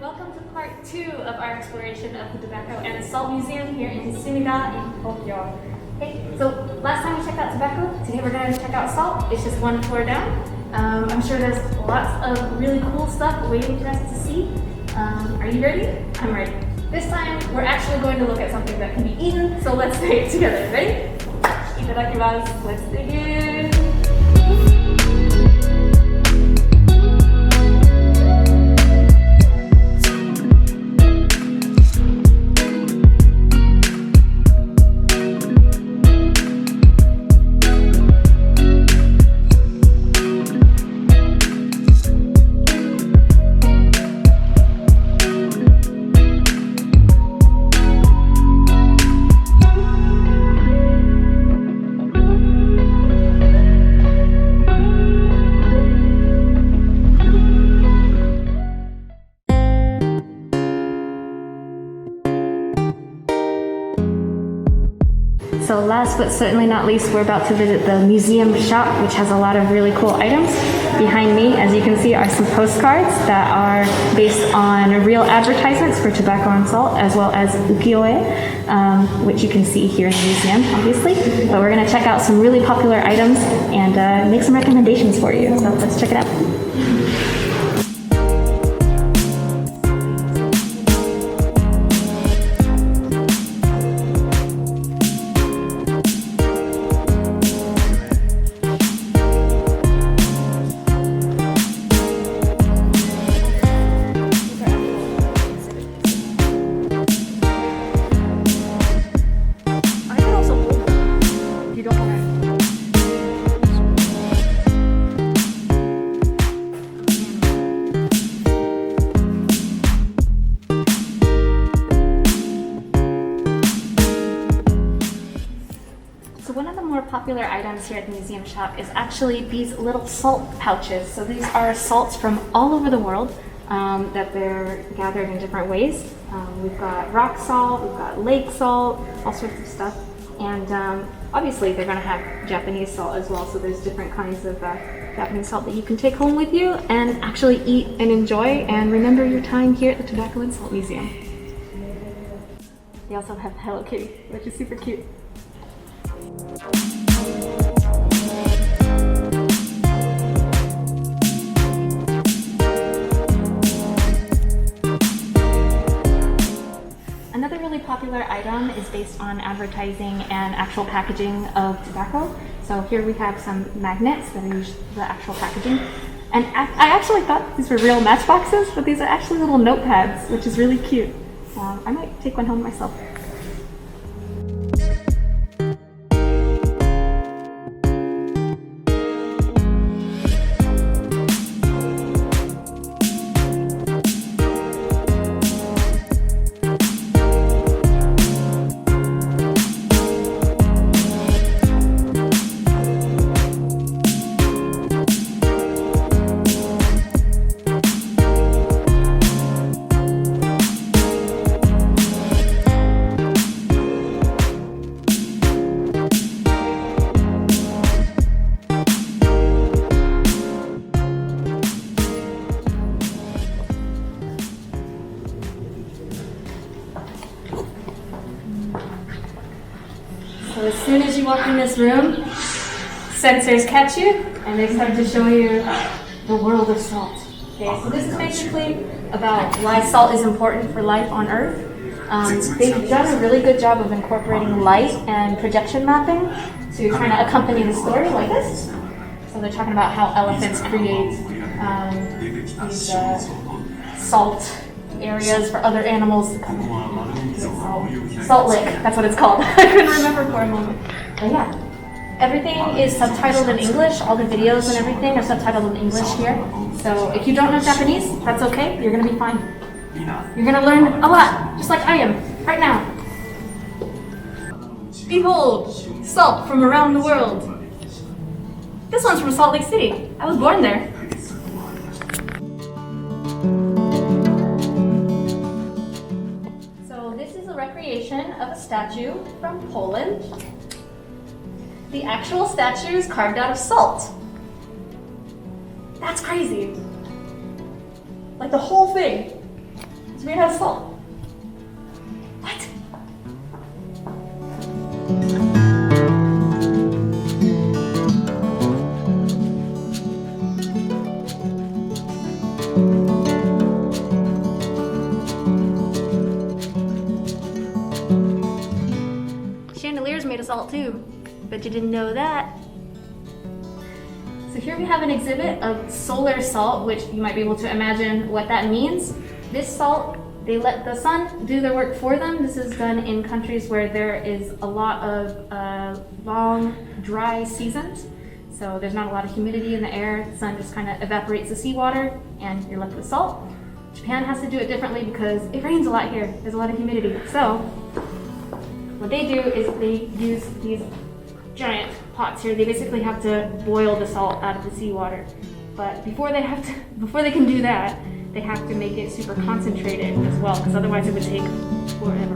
Welcome to part 2 of our exploration of the Tobacco and Salt Museum here in Sumida in Tokyo. Okay, so last time we checked out tobacco, today we're going to check out salt. It's just one floor down. I'm sure there's lots of really cool stuff waiting for us to see. Are you ready? I'm ready. This time we're actually going to look at something that can be eaten, so let's say it together. Ready? Itadakimasu. Let's begin. So last but certainly not least, we're about to visit the museum shop, which has a lot of really cool items. Behind me, as you can see, are some postcards that are based on real advertisements for tobacco and salt, as well as ukiyo-e, which you can see here in the museum, obviously. But we're going to check out some really popular items and make some recommendations for you. So let's check it out. One of the more popular items here at the museum shop is actually these little salt pouches. So these are salts from all over the world that they're gathered in different ways. We've got rock salt, we've got lake salt, all sorts of stuff. And obviously they're going to have Japanese salt as well. So there's different kinds of Japanese salt that you can take home with you and actually eat and enjoy and remember your time here at the Tobacco and Salt Museum. They also have Hello Kitty, which is super cute. Another really popular item is based on advertising and actual packaging of tobacco. So here we have some magnets that are the actual packaging. And I actually thought these were real matchboxes, but these are actually little notepads, which is really cute. I might take one home myself. So as soon as you walk in this room, sensors catch you and they start to show you the world of salt. Okay, so this is basically about why salt is important for life on Earth. They've done a really good job of incorporating light and projection mapping to kind of accompany the story like this. So they're talking about how elephants create these salt areas for other animals to come in. Salt lick, that's what it's called. I couldn't remember for a moment. But yeah, everything is subtitled in English. All the videos and everything are subtitled in English here. So if you don't know Japanese, that's okay. You're going to be fine. You're going to learn a lot, just like I am, right now. Behold, salt from around the world. This one's from Salt Lake City. I was born there. Recreation of a statue from Poland. The actual statue is carved out of salt. That's crazy. Like the whole thing. It's made out of salt. What? Chandelier's made of salt too. Bet you didn't know that. So here we have an exhibit of solar salt, which you might be able to imagine what that means. This salt, they let the sun do their work for them. This is done in countries where there is a lot of long, dry seasons. So there's not a lot of humidity in the air. The sun just kind of evaporates the seawater and you're left with salt. Japan has to do it differently because it rains a lot here. There's a lot of humidity. So what they do is they use these giant pots here. They basically have to boil the salt out of the seawater. But before they can do that, they have to make it super concentrated as well, because otherwise it would take forever.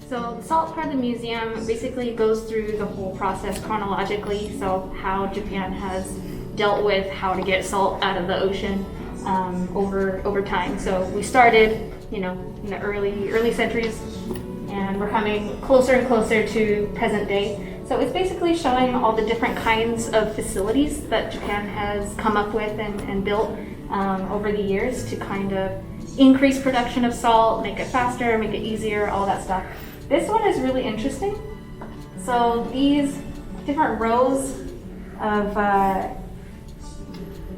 So the salt part of the museum basically goes through the whole process chronologically, so how Japan has dealt with how to get salt out of the ocean over time. So we started, in the early centuries, and we're coming closer and closer to present day. So it's basically showing all the different kinds of facilities that Japan has come up with and built over the years to kind of increase production of salt, make it faster, make it easier, all that stuff. This one is really interesting. So these different rows of,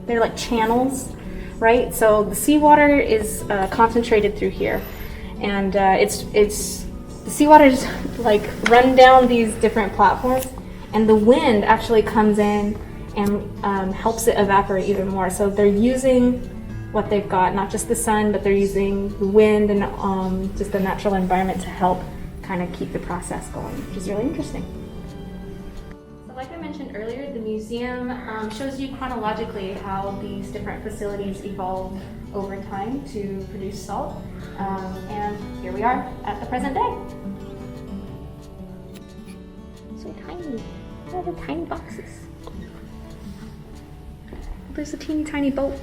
they're like channels, right? So the seawater is concentrated through here. And the seawater is like run down these different platforms, and the wind actually comes in and helps it evaporate even more. So they're using what they've got, not just the sun, but they're using the wind and just the natural environment to help kind of keep the process going, which is really interesting. So like I mentioned earlier, the museum shows you chronologically how these different facilities evolved over time to produce salt. And here we are at the present day. So tiny. All the tiny boxes. There's a teeny tiny boat.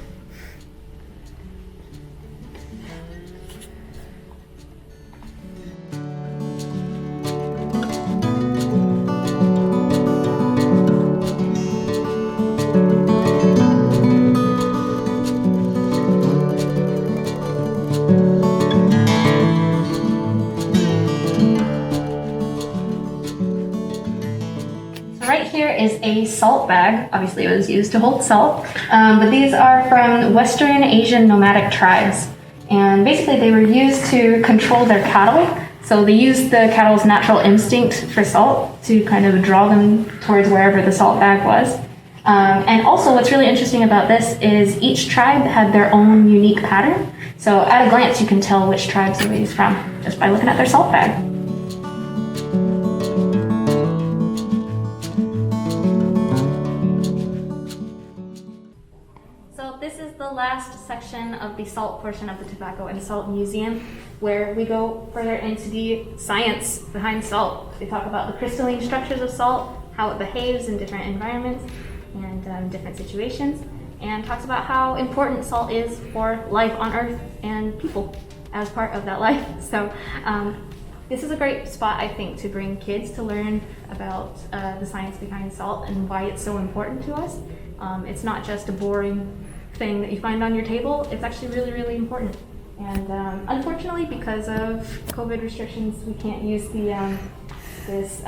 Right here is a salt bag. Obviously it was used to hold salt, but these are from Western Asian nomadic tribes. And basically they were used to control their cattle. So they used the cattle's natural instinct for salt to kind of draw them towards wherever the salt bag was. And also what's really interesting about this is each tribe had their own unique pattern. So at a glance you can tell which tribes they were used from just by looking at their salt bag. This is the last section of the salt portion of the Tobacco and Salt Museum, where we go further into the science behind salt. They talk about the crystalline structures of salt, how it behaves in different environments and different situations, and talks about how important salt is for life on Earth and people as part of that life. So this is a great spot, I think, to bring kids to learn about the science behind salt and why it's so important to us. It's not just a boring thing that you find on your table. It's actually really, really important. And unfortunately, because of COVID restrictions, we can't use the this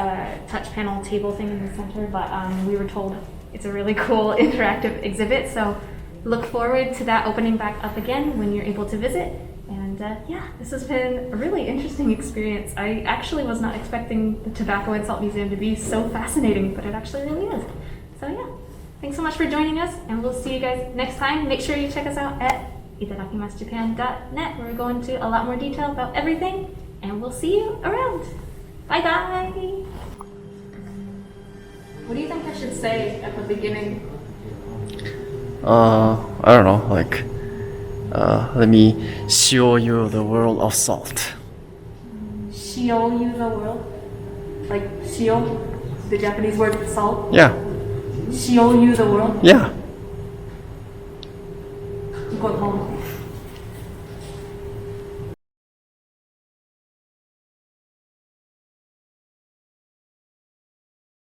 touch panel table thing in the center, but we were told it's a really cool interactive exhibit. So look forward to that opening back up again when you're able to visit. And yeah, this has been a really interesting experience. I actually was not expecting the Tobacco and Salt Museum to be so fascinating, but it actually really is. So yeah. Thanks so much for joining us, and we'll see you guys next time. Make sure you check us out at itadakimasu.japan.net, where we're going into a lot more detail about everything, and we'll see you around. Bye-bye! do you think I should say at the beginning? I don't know, like, let me show you the world of salt. Shio you the world? Like shio, the Japanese word for salt? Yeah, Shio you the world? yeah.